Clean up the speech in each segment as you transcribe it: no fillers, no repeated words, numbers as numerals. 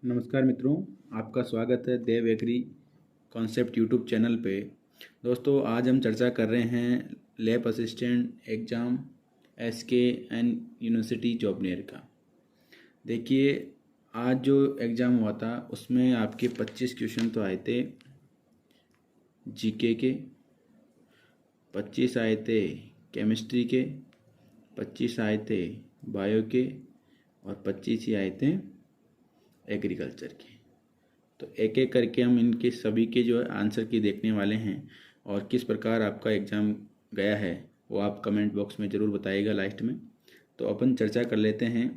नमस्कार मित्रों, आपका स्वागत है Dev agri concept YouTube channel पे। दोस्तों, आज हम चर्चा कर रहे हैं lab assistant exam SKN university Jobner का। देखिए, आज जो एग्ज़ाम हुआ था उसमें आपके 25 क्वेश्चन तो आए थे जीके के, 25 आए थे केमिस्ट्री के, 25 आए थे बायो के और 25 ही आए थे एग्रीकल्चर के। तो एक एक करके हम इनके सभी के जो आंसर की देखने वाले हैं और किस प्रकार आपका एग्ज़ाम गया है वो आप कमेंट बॉक्स में ज़रूर बताइएगा लास्ट में। तो अपन चर्चा कर लेते हैं।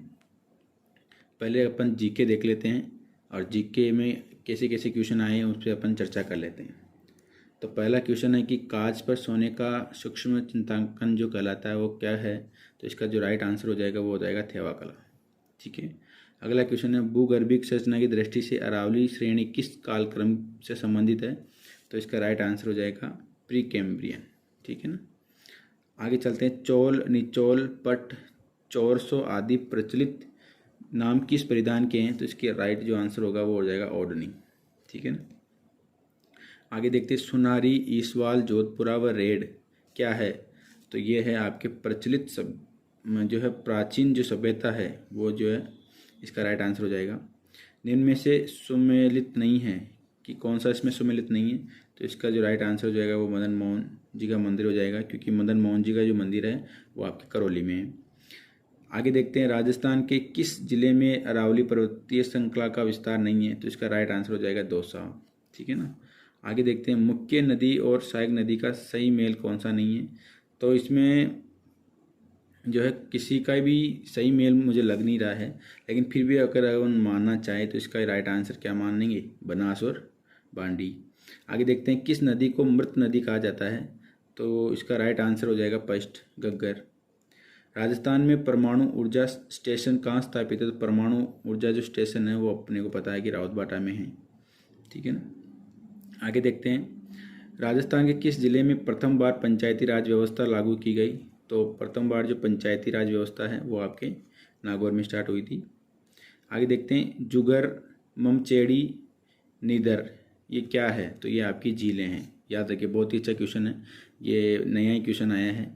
पहले अपन जीके देख लेते हैं और जीके में कैसे कैसे क्वेश्चन आए हैं उस पर अपन चर्चा कर लेते हैं। तो पहला क्वेश्चन है कि कांच पर सोने का सूक्ष्म चिन्तांकन जो कहलाता है वो क्या है। तो इसका जो राइट आंसर हो जाएगा वो हो जाएगा थेवा कला। ठीक है। अगला क्वेश्चन है भूगर्भिक संरचना की दृष्टि से अरावली श्रेणी किस कालक्रम से संबंधित है। तो इसका राइट आंसर हो जाएगा प्री कैम्ब्रियन। ठीक है ना। आगे चलते हैं। चोल, निचोल, पट, चौरसो आदि प्रचलित नाम किस परिधान के हैं। तो इसके राइट जो आंसर होगा वो हो जाएगा ओढ़नी। ठीक है ना। आगे देखते हैं। सुनारी, ईसवाल, जोधपुरा व रेड क्या है। तो ये है आपके प्रचलित सब जो है प्राचीन जो सभ्यता है वो जो है इसका राइट आंसर हो जाएगा। निम्न में से सुमेलित नहीं है कि कौन सा इसमें सुमेलित नहीं है। तो इसका जो राइट आंसर हो जाएगा वो मदन मोहन जी का मंदिर हो जाएगा, क्योंकि मदन मोहन जी का जो मंदिर है वो आपके करौली में है। आगे देखते हैं। राजस्थान के किस जिले में अरावली पर्वतीय श्रृंखला का विस्तार नहीं है। तो इसका राइट आंसर हो जाएगा दौसा। ठीक है ना। आगे देखते हैं। मुख्य नदी और सहायक नदी का सही मेल कौन सा नहीं है। तो इसमें जो है किसी का भी सही मेल मुझे लग नहीं रहा है, लेकिन फिर भी अगर हम मानना चाहें तो इसका राइट आंसर क्या मानेंगे, बनास और बांडी। आगे देखते हैं। किस नदी को मृत नदी कहा जाता है। तो इसका राइट आंसर हो जाएगा पस्ट गग्गर। राजस्थान में परमाणु ऊर्जा स्टेशन कहाँ स्थापित है। तो परमाणु ऊर्जा जो स्टेशन है वो अपने को पता है कि रावतबाटा में है। ठीक है ना। आगे देखते हैं। राजस्थान के किस जिले में प्रथम बार पंचायती राज व्यवस्था लागू की गई। तो प्रथम बार जो पंचायती राज व्यवस्था है वो आपके नागौर में स्टार्ट हुई थी। आगे देखते हैं। जुगर, ममचेड़ी, नीदर ये क्या है। तो ये आपकी झीलें हैं। याद रखिए, बहुत ही अच्छा क्वेश्चन है, ये नया ही क्वेश्चन आया है।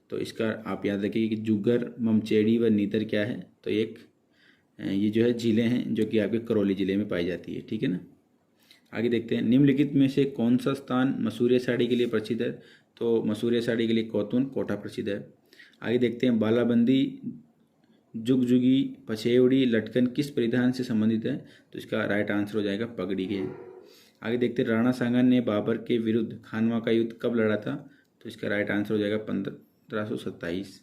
तो इसका आप याद रखिए कि जुगर, ममचेड़ी व नीदर क्या है। तो एक ये जो है झीलें हैं जो कि आपके करौली ज़िले में पाई जाती है। ठीक है ना। आगे देखते हैं। निम्नलिखित में से कौन सा स्थान मसूरिया साड़ी के लिए प्रसिद्ध है। तो मसूरिया साड़ी के लिए कोतून कोटा प्रसिद्ध है। आगे देखते हैं। बालाबंदी, जुगजुगी, पछेवड़ी, लटकन किस परिधान से संबंधित है। तो इसका राइट आंसर हो जाएगा पगड़ी के। आगे देखते हैं। राणा सांगा ने बाबर के विरुद्ध खानवा का युद्ध कब लड़ा था। तो इसका राइट आंसर हो जाएगा 1527।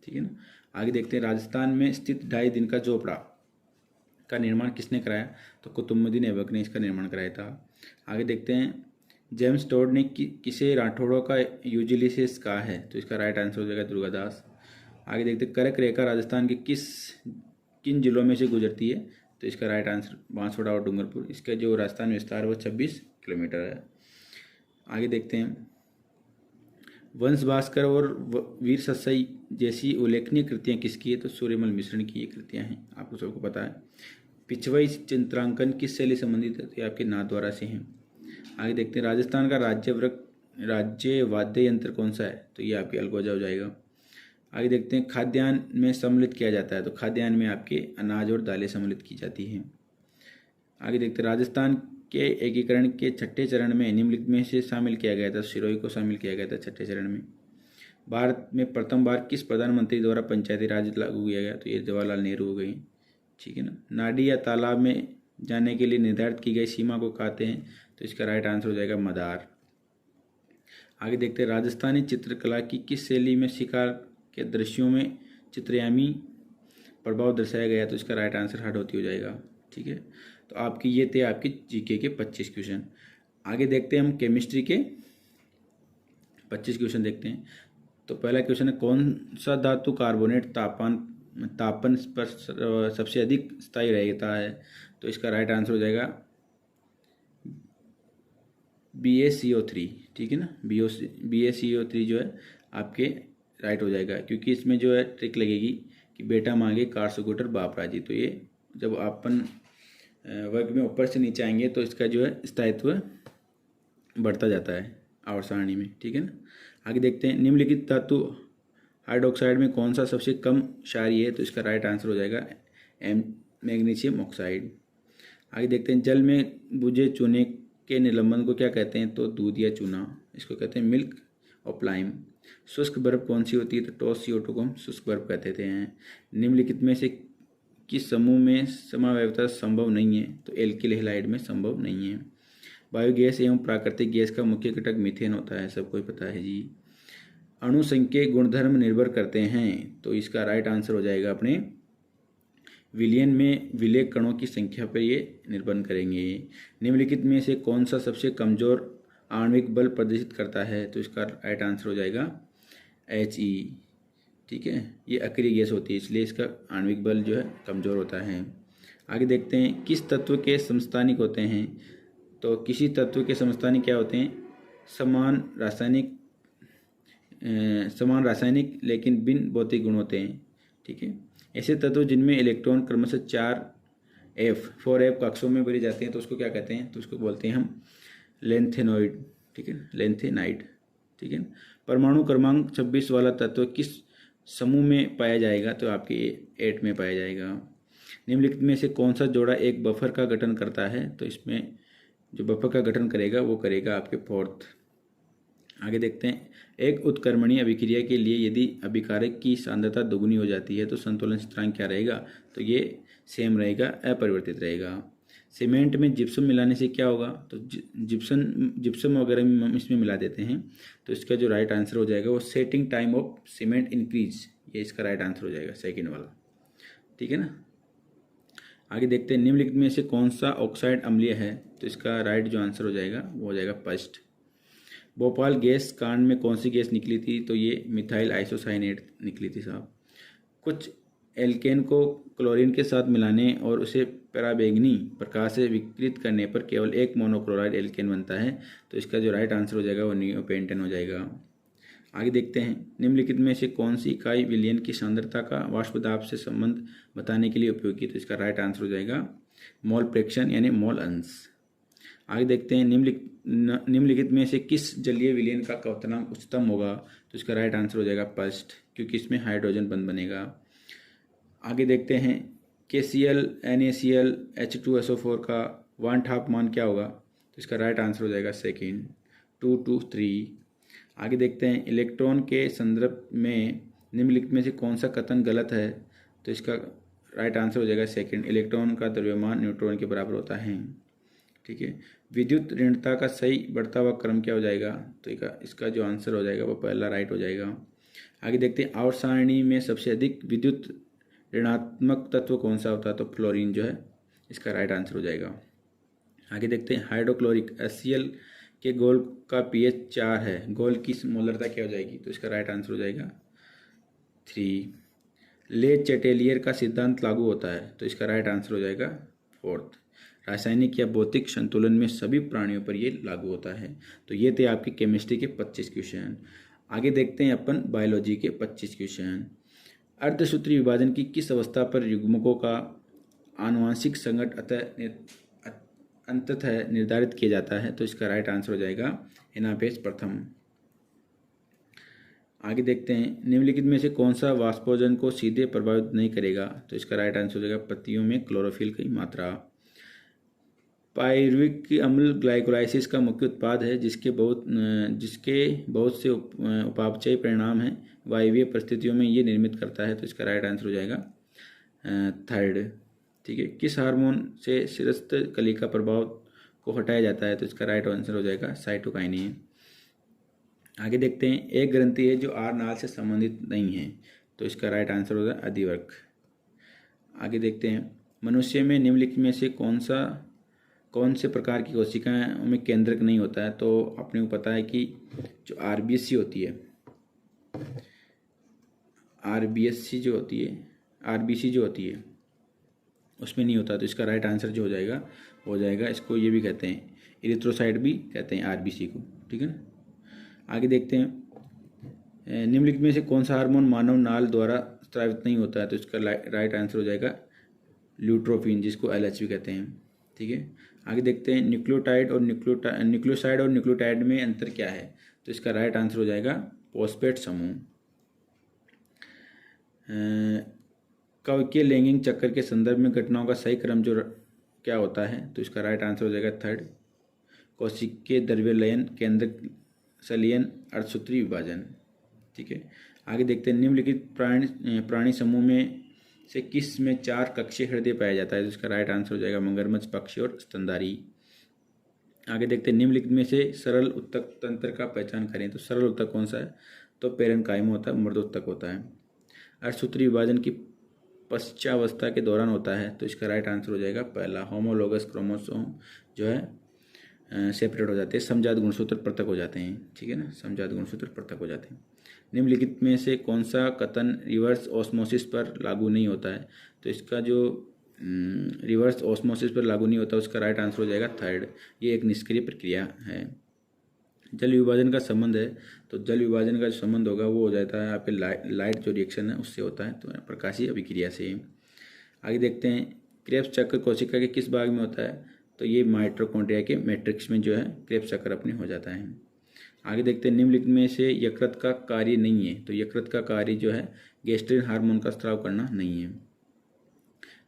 ठीक है ना। आगे देखते हैं। राजस्थान में स्थित 2.5 दिन का झोपड़ा का निर्माण किसने कराया। तो कुतुबुद्दीन ऐबक ने इसका निर्माण कराया था। आगे देखते हैं। जेम्स टोड ने किसे राठौड़ों का यूजिलिसिस कहा है। तो इसका राइट आंसर हो जाएगा दुर्गादास। आगे देखते हैं। कर्क रेखा राजस्थान के किन जिलों में से गुजरती है। तो इसका राइट आंसर बांसवाड़ा और डूंगरपुर। इसका जो राजस्थान विस्तार है वो 26 किलोमीटर है। आगे देखते हैं। वंश भास्कर और वीर सत्सई जैसी उल्लेखनीय कृतियाँ किसकी है। तो सूर्यमल मिश्रण की ये कृतियाँ हैं, आपको सबको पता है। पिछवाई चित्रांकन किस शैली संबंधित है। तो ये आपके नाथद्वारा से हैं। आगे देखते हैं। राजस्थान का राज्य वाद्य यंत्र कौन सा है। तो ये आपके अलगोजा हो जाएगा। आगे देखते हैं। खाद्यान्न में सम्मिलित किया जाता है। तो खाद्यान्न में आपके अनाज और दालें सम्मिलित की जाती हैं। आगे देखते हैं। राजस्थान के एकीकरण के छठे चरण में निम्नलिखित में से शामिल किया गया था। सिरोही को शामिल किया गया था छठे चरण में। भारत में प्रथम बार किस प्रधानमंत्री द्वारा पंचायती राज लागू किया गया। तो ये जवाहरलाल नेहरू हो गई। ठीक है ना। नाडी या तालाब में जाने के लिए निर्धारित की गई सीमा को कहते हैं। तो इसका राइट आंसर हो जाएगा मदार। आगे देखते हैं। राजस्थानी चित्रकला की किस शैली में शिकार के दृश्यों में चित्रयामी प्रभाव दर्शाया गया। तो इसका राइट आंसर हडौती हो जाएगा। ठीक है। तो आपकी ये थे आपके जीके के 25 क्वेश्चन। आगे देखते हैं हम केमिस्ट्री के 25 क्वेश्चन देखते हैं। तो पहला क्वेश्चन है। कौन सा धातु कार्बोनेट तापन पर सबसे अधिक स्थायी रहता है। तो इसका राइट आंसर हो जाएगा BaCO3। ठीक है ना। BaCO3 जो है आपके राइट हो जाएगा, क्योंकि इसमें जो है ट्रिक लगेगी कि बेटा मांगे कार स्कूटर बाप राजी। तो ये जब अपन वर्ग में ऊपर से नीचे आएंगे तो इसका जो है स्थायित्व बढ़ता जाता है आवर्त सारणी में, ठीक है ना। आगे देखते हैं निम्नलिखित धातु हाइड्रोक्साइड में कौन सा सबसे कम क्षारीय है, तो इसका राइट आंसर हो जाएगा मैग्नीशियम ऑक्साइड। आगे देखते हैं जल में बुझे चूने के निलंबन को क्या कहते हैं, तो दूध या चूना, इसको कहते हैं मिल्क ऑफ लाइम। शुष्क बर्फ कौन सी होती है, तो टॉस CO2 को हम शुष्क बर्फ कहते थे हैं। निम्नलिखित में से किस समूह में समावयवता संभव नहीं है, तो एल्किल हैलाइड में संभव नहीं है। बायोगैस एवं प्राकृतिक गैस का मुख्य घटक मीथेन होता है, सबको पता है जी। अणु संख्या गुणधर्म निर्भर करते हैं, तो इसका राइट आंसर हो जाएगा अपने विलयन में विलय कणों की संख्या पर ये निर्भर करेंगे। निम्नलिखित में से कौन सा सबसे कमजोर आणविक बल प्रदर्शित करता है, तो इसका राइट आंसर हो जाएगा He, ठीक है। ये अक्रिय गैस होती है इसलिए इसका आणविक बल जो है कमजोर होता है। आगे देखते हैं किस तत्व के समस्थानिक होते हैं, तो किसी तत्व के समस्थानिक क्या होते हैं, समान रासायनिक लेकिन भिन्न भौतिक गुण होते हैं, ठीक है। ऐसे तत्व जिनमें इलेक्ट्रॉन क्रमशः 4f कक्षों में भरे जाते हैं तो उसको क्या कहते हैं, तो उसको बोलते हैं हम लेंथेनॉइड, ठीक है, लेंथेनाइड, ठीक है। परमाणु क्रमांक 26 वाला तत्व किस समूह में पाया जाएगा, तो आपके 8 में पाया जाएगा। निम्नलिखित में से कौन सा जोड़ा एक बफर का गठन करता है, तो इसमें जो बफर का गठन करेगा वो करेगा आपके 4th। आगे देखते हैं एक उत्क्रमणीय अभिक्रिया के लिए यदि अभिकारक की सांद्रता दोगुनी हो जाती है तो संतुलन स्थिरांक क्या रहेगा, तो ये सेम रहेगा, अपरिवर्तित रहेगा। सीमेंट में जिप्सम मिलाने से क्या होगा, तो जिप्सम वगैरह हम इसमें मिला देते हैं तो इसका जो राइट आंसर हो जाएगा वो setting time of cement increase, ये इसका राइट आंसर हो जाएगा सेकंड वाला, ठीक है ना। आगे देखते हैं निम्नलिखित में से कौन सा ऑक्साइड अम्लीय है, तो इसका राइट जो आंसर हो जाएगा वो हो जाएगा फर्स्ट। भोपाल गैस कांड में कौन सी गैस निकली थी, तो ये मिथाइल आइसोसाइनेट निकली थी साहब। कुछ एल्केन को क्लोरीन के साथ मिलाने और उसे पराबैंगनी प्रकाश से विकृत करने पर केवल एक मोनोक्लोराइड एल्केन बनता है, तो इसका जो राइट आंसर हो जाएगा वो नियोपेंटेन हो जाएगा। आगे देखते हैं निम्नलिखित में से कौन सी इकाई विलयन की सांद्रता का वाष्प दाब से संबंध बताने के लिए उपयोगी, तो इसका राइट आंसर हो जाएगा मोल फ्रैक्शन यानी मोल अंश। आगे देखते हैं निम्नलिखित में से किस जलीय विलयन का क्वथनांक उच्चतम होगा, तो इसका राइट आंसर हो जाएगा फर्स्ट, क्योंकि इसमें हाइड्रोजन बंध बनेगा। आगे देखते हैं KCl NaCl H2SO4 का 1/2 मान क्या होगा, तो इसका राइट आंसर हो जाएगा सेकेंड 2 to 3। आगे देखते हैं इलेक्ट्रॉन के संदर्भ में निम्नलिखित में से कौन सा कथन गलत है, तो इसका राइट आंसर हो जाएगा सेकेंड, इलेक्ट्रॉन का द्रव्यमान न्यूट्रॉन के बराबर होता है, ठीक है। विद्युत ऋणता का सही बढ़ता हुआ क्रम क्या हो जाएगा, तो इसका जो आंसर हो जाएगा वो पहला राइट हो जाएगा। आगे देखते हैं आवर्त सारणी में सबसे अधिक विद्युत ऋणात्मक तत्व कौन सा होता है, तो फ्लोरीन जो है इसका राइट आंसर हो जाएगा। आगे देखते हैं हाइड्रोक्लोरिक HCl के गोल का pH 4 है, गोल की मोलरता क्या हो जाएगी, तो इसका राइट आंसर हो जाएगा 3। ले चेटेलियर का सिद्धांत लागू होता है, तो इसका राइट आंसर हो जाएगा 4th। रासायनिक या भौतिक संतुलन में सभी प्राणियों पर ये लागू होता है। तो ये थे आपके केमिस्ट्री के 25 क्वेश्चन। आगे देखते हैं अपन बायोलॉजी के 25 क्वेश्चन। अर्धसूत्री विभाजन की किस अवस्था पर युग्मकों का आनुवंशिक संगठ अंततः निर्धारित किया जाता है, तो इसका राइट आंसर हो जाएगा एनाफेज प्रथम। आगे देखते हैं निम्नलिखित में से कौन सा वाष्पोजन को सीधे प्रभावित नहीं करेगा, तो इसका राइट आंसर हो जाएगा पत्तियों में क्लोरोफिल की मात्रा। पायरुविक अम्ल ग्लाइकोलाइसिस का मुख्य उत्पाद है जिसके बहुत से उपापचयी परिणाम हैं, वायवीय परिस्थितियों में ये निर्मित करता है, तो इसका राइट आंसर हो जाएगा 3rd, ठीक है। किस हार्मोन से शिरस्त्र कलिका प्रभाव को हटाया जाता है, तो इसका राइट आंसर हो जाएगा साइटोकाइनिन। आगे देखते हैं एक ग्रंथि है जो आर नाल से संबंधित नहीं है, तो इसका राइट आंसर हो जाएगा अधिवर्क। आगे देखते हैं मनुष्य में निम्नलिखित में से कौन से प्रकार की कोशिकाएं में केंद्रक नहीं होता है, तो अपने को पता है कि जो RBC होती है, RBC जो होती है उसमें नहीं होता, तो इसका राइट आंसर जो हो जाएगा इसको ये भी कहते हैं इरिथ्रोसाइट भी कहते हैं RBC को, ठीक है ना। आगे देखते हैं निम्नलिखित में से कौन सा हार्मोन मानव नाल द्वारा स्रावित नहीं होता है, तो इसका राइट आंसर हो जाएगा ल्यूट्रोफिन जिसको LH भी कहते हैं। ठीक है। आगे देखते हैं न्यूक्लियोटाइड और न्यूक्लियोसाइड और न्यूक्लियोटाइड में अंतर क्या है। तो इसका राइट आंसर हो जाएगा फॉस्फेट समूह। कवकीय लैंगिक चक्कर के संदर्भ में घटनाओं का सही क्रम जो क्या होता है। तो इसका राइट आंसर हो जाएगा थर्ड, कोशिकीय द्रव्यलयन, केंद्रक संलयन, अर्धसूत्री विभाजन। ठीक है। आगे देखते हैं निम्नलिखित प्राणी समूह में से किस में 4 कक्षीय हृदय पाया जाता है। तो इसका राइट आंसर हो जाएगा मगरमच्छ, पक्षी और स्तनधारी। आगे देखते हैं निम्नलिखित में से सरल उत्तक तंत्र का पहचान करें। तो सरल उत्तक कौन सा है। तो पेरेन्काइमा होता है, मृद उत्तक होता है। अर्धसूत्री विभाजन की पश्चावस्था के दौरान होता है। तो इसका राइट आंसर हो जाएगा पहला, होमोलोगस क्रोमोसोम जो है सेपरेट हो जाते हैं, समजात गुणसूत्र पृथक हो जाते हैं। ठीक है ना, समजात गुणसूत्र पृथक हो जाते हैं। निम्नलिखित में से कौन सा कथन रिवर्स ऑस्मोसिस पर लागू नहीं होता है। तो इसका जो रिवर्स ऑस्मोसिस पर लागू नहीं होता, उसका राइट आंसर हो जाएगा थर्ड, ये एक निष्क्रिय प्रक्रिया है। जल विभाजन का संबंध है। तो जल विभाजन का जो संबंध होगा वो हो जाता है यहाँ पे लाइट जो रिएक्शन है उससे होता है, तो प्रकाशीय अभिक्रिया से। आगे देखते हैं क्रेब्स चक्र कोशिका के किस भाग में होता है। तो ये माइटोकॉन्ड्रिया के मैट्रिक्स में जो है क्रेब्स चक्र अपने हो जाता है। आगे देखते हैं निम्नलिखित में से यकृत का कार्य नहीं है। तो यकृत का कार्य जो है गैस्ट्रिन हार्मोन का स्राव करना नहीं है।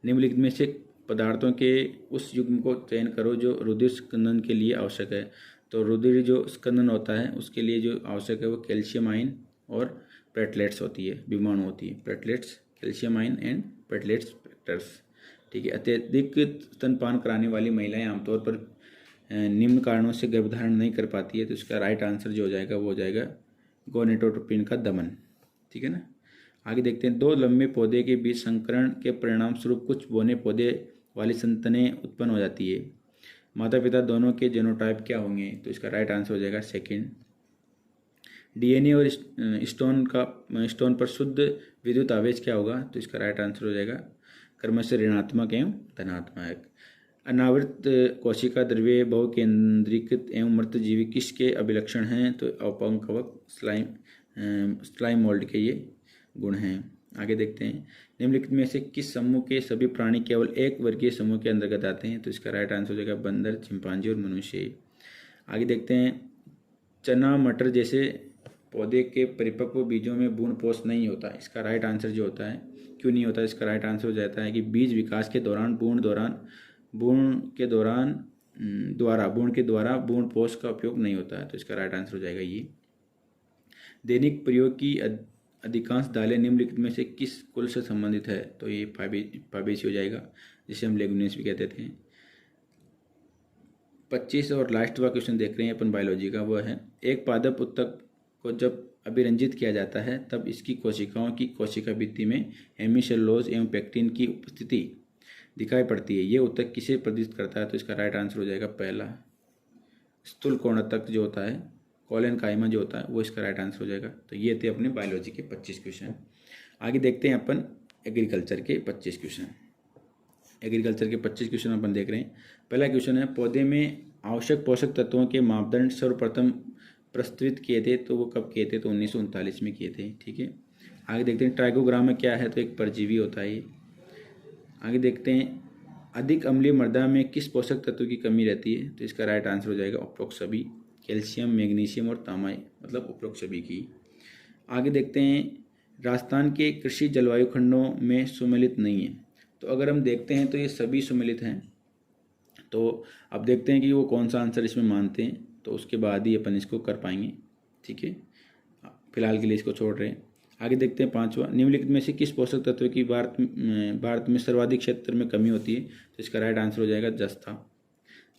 निम्नलिखित में से पदार्थों के उस युग्म को चयन करो जो रुधिर स्कंदन के लिए आवश्यक है। तो रुधिर जो स्कंदन होता है उसके लिए जो आवश्यक है वो कैल्शियम आयन और प्लेटलेट्स होती है, विमाणु होती है, platelets, calcium ion and platelets factors. ठीक है। अत्यधिक स्तनपान कराने वाली महिलाएं आमतौर पर निम्न कारणों से गर्भधारण नहीं कर पाती है। तो इसका राइट आंसर जो हो जाएगा वो हो जाएगा गोनेटोट्रोपिन का दमन। ठीक है ना। आगे देखते हैं 2 लंबे पौधे के बीच संकरण के परिणाम स्वरूप कुछ बौने पौधे वाली संतानें उत्पन्न हो जाती है। माता पिता दोनों के जीनोटाइप क्या होंगे। तो इसका राइट आंसर हो जाएगा सेकंड। डीएनए और स्टोन पर शुद्ध विद्युत आवेश क्या होगा। तो इसका राइट आंसर हो जाएगा क्रमशः ऋणात्मक एवं धनात्मक। अनावृत कोशिका द्रव्य बहुकेंद्रीकृत एवं मृत जीवी किसके अभिलक्षण हैं। तो अपंकवक स्लाइम मोल्ड के ये गुण हैं। आगे देखते हैं निम्नलिखित में से किस समूह के सभी प्राणी केवल एक वर्गीय समूह के अंतर्गत आते हैं। तो इसका राइट आंसर हो जाएगा बंदर, चिंपांजी और मनुष्य। आगे देखते हैं चना मटर जैसे पौधे के परिपक्व बीजों में भ्रूण पोष नहीं होता। इसका राइट आंसर जो होता है क्यों नहीं होता, इसका राइट आंसर हो जाता है कि बीज विकास के दौरान भ्रूण के द्वारा भ्रूण पोष का उपयोग नहीं होता है। तो इसका राइट आंसर हो जाएगा ये। दैनिक प्रयोग की अधिकांश दालें निम्नलिखित में से किस कुल से संबंधित है। तो ये फाबेसी हो जाएगा, जिसे हम लेगुमिनेस भी कहते थे। 25 और लास्ट वाला क्वेश्चन देख रहे हैं अपन बायोलॉजी का, वो है एक पादप उत्तक को जब अभिरंजित किया जाता है तब इसकी कोशिकाओं की कोशिका भित्ति में हेमीसेलुलोज एवं पेक्टिन की उपस्थिति दिखाई पड़ती है। ये उत्तक किसे प्रदर्शित करता है। तो इसका राइट आंसर हो जाएगा पहला, स्थूल कोणोत्तक जो होता है, कोलेनकाइमा जो होता है, वो इसका राइट आंसर हो जाएगा। तो ये थे अपने बायोलॉजी के 25 क्वेश्चन। आगे देखते हैं अपन एग्रीकल्चर के 25 क्वेश्चन। एग्रीकल्चर के 25 क्वेश्चन अपन देख रहे हैं। पहला क्वेश्चन है पौधे में आवश्यक पोषक तत्वों के मापदंड सर्वप्रथम प्रस्तुत किए थे। तो वो कब किए थे। तो 1939 में किए थे। ठीक है। आगे देखते हैं ट्राइकोग्रामा क्या है। तो एक परजीवी होता है ये। आगे देखते हैं अधिक अम्लीय मृदा में किस पोषक तत्व की कमी रहती है। तो इसका राइट आंसर हो जाएगा उपरोक्त सभी, कैल्शियम, मैग्नीशियम और तांबा, मतलब उपरोक्त सभी की। आगे देखते हैं राजस्थान के कृषि जलवायु खंडों में सुमेलित नहीं है। तो अगर हम देखते हैं तो ये सभी सुमेलित हैं। तो अब देखते हैं कि वो कौन सा आंसर इसमें मानते हैं, तो उसके बाद ही अपन इसको कर पाएंगे। ठीक है, फिलहाल के लिए इसको छोड़ रहे हैं। आगे देखते हैं 5वां, निम्नलिखित में से किस पोषक तत्व की भारत में सर्वाधिक क्षेत्र में कमी होती है। तो इसका राइट आंसर हो जाएगा जस्ता।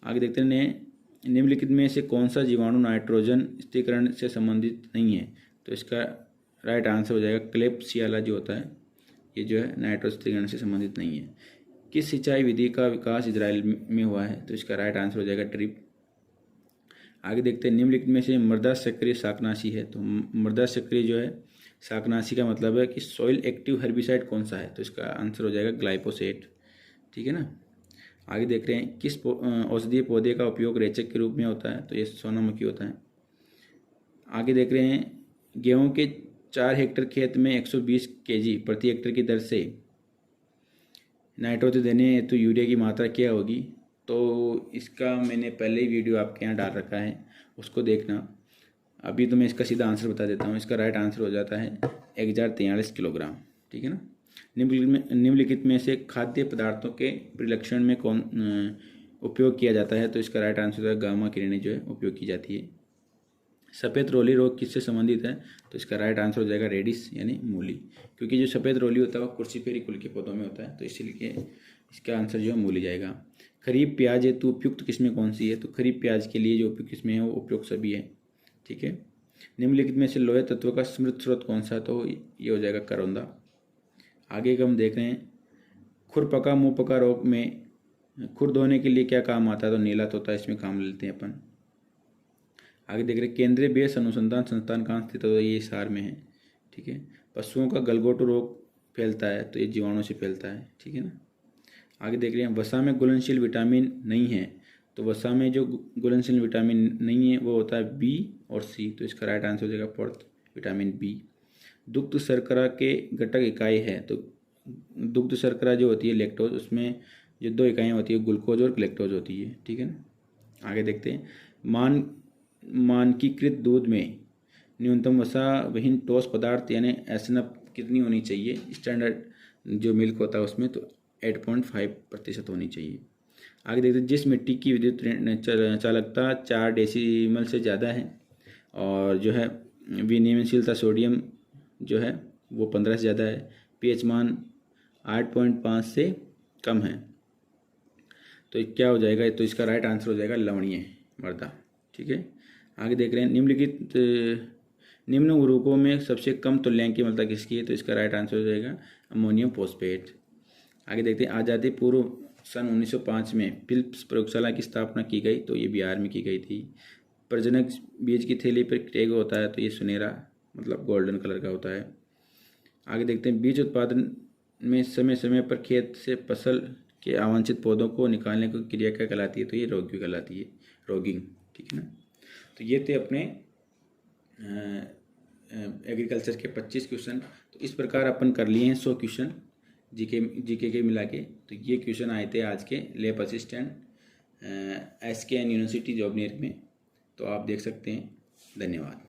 आगे देखते हैं निम्नलिखित में से कौन सा जीवाणु नाइट्रोजन स्थिरीकरण से संबंधित नहीं है। तो इसका राइट आंसर हो जाएगा क्लेब्सियला जो होता है, ये जो है नाइट्रोजन स्थिरीकरण से संबंधित नहीं है। किस सिंचाई विधि का विकास इजराइल में हुआ है। तो इसका राइट आंसर हो जाएगा ड्रिप। आगे देखते हैं निम्नलिखित में से मृदा सक्रिय शाकनाशी है। तो मृदा सक्रिय जो है शाकनाशी का मतलब है कि सॉइल एक्टिव हर्बिसाइड कौन सा है। तो इसका आंसर हो जाएगा ग्लाइफोसेट। ठीक है ना। आगे देख रहे हैं किस औषधीय पौधे का उपयोग रेचक के रूप में होता है। तो ये सोनामुखी होता है। आगे देख रहे हैं गेहूं के 4 हेक्टेयर खेत में 120 kg प्रति हेक्टेयर की दर से नाइट्रोजन देने हेतु यूरिया की मात्रा क्या होगी। तो इसका मैंने पहले ही वीडियो आपके यहाँ डाल रखा है, उसको देखना। अभी तो मैं इसका सीधा आंसर बता देता हूँ। इसका राइट आंसर हो जाता है 1043 किलोग्राम। ठीक है ना। निम्नलिखित में से खाद्य पदार्थों के परिलक्षण में कौन उपयोग किया जाता है? तो इसका राइट आंसर है गामा किरणें जो है उपयोग की जाती है। सफ़ेद रोली रोग किससे संबंधित है? तो इसका राइट आंसर हो जाएगा रेडिस यानी मूली, क्योंकि जो सफ़ेद रोली होता है वो कुर्सीफेरी कुल के पौधों में होता है, तो इसीलिए इसका आंसर जो है मूली जाएगा। खरीफ प्याज हेतु उपयुक्त किस्में कौन सी है? तो खरीफ प्याज के लिए जो उपयुक्त किस्में हैं वो उपयुक्त सभी है। ठीक है। निम्नलिखित में से लोहे तत्व का समृद्ध स्रोत कौन सा है? तो ये हो जाएगा करौंदा। आगे का हम देख रहे हैं, खुरपका मुँह पका रोग में खुर धोने के लिए क्या काम आता है? तो नीला तोता इसमें काम लेते हैं अपन। आगे देख रहे हैं, केंद्रीय बेस अनुसंधान संस्थान कहाँ स्थित है? तो ये हिसार में है। ठीक है। पशुओं का गलघोटू रोग फैलता है, तो ये जीवाणु से फैलता है। ठीक है ना। आगे देख रहे हैं, वसा में घुलनशील विटामिन नहीं है, तो वसा में जो घुलनशील विटामिन नहीं है वो होता है बी और सी, तो इसका राइट आंसर हो जाएगा फोर्थ विटामिन बी। दुग्ध शर्करा के घटक इकाई है, तो दुग्ध शर्करा जो होती है लैक्टोज, उसमें जो दो इकाइयाँ होती है ग्लूकोज और ग्लैक्टोज होती है। ठीक है ना। आगे देखते हैं, मानकीकृत दूध में न्यूनतम वसा विहीन ठोस पदार्थ यानी एसएनएफ कितनी होनी चाहिए? स्टैंडर्ड जो मिल्क होता है उसमें तो 8.5% होनी चाहिए। आगे देखते हैं, जिस मिट्टी की विद्युत चालकता 4 डेसिमल से ज़्यादा है और जो है विनिमयशीलता सोडियम जो है वो 15 से ज़्यादा है, पीएच मान 8.5 से कम है, तो क्या हो जाएगा? तो इसका राइट आंसर हो जाएगा लवणीय मृदा। ठीक है। आगे देख रहे हैं, निम्न उर्वरकों में सबसे कम तुल्यांकीय मृदा किसकी है? तो इसका राइट आंसर हो जाएगा अमोनियम फॉस्फेट। आगे देखते हैं, आज़ादी पूर्व सन 1905 में फिलिप्स प्रयोगशाला की स्थापना की गई, तो ये बिहार में की गई थी। प्रजनक बीज की थैली पर टैग होता है, तो ये सुनहरा मतलब गोल्डन कलर का होता है। आगे देखते हैं, बीज उत्पादन में समय समय पर खेत से फसल के अवांछित पौधों को निकालने की क्रिया क्या कहलाती है? तो ये रोगी कहलाती है, रोगिंग। ठीक है ना। तो ये थे अपने एग्रीकल्चर के 25 क्वेश्चन। तो इस प्रकार अपन कर लिए हैं 100 क्वेश्चन जीके के मिला के। तो ये क्वेश्चन आए थे आज के lab assistant SKN university job near में, तो आप देख सकते हैं। धन्यवाद।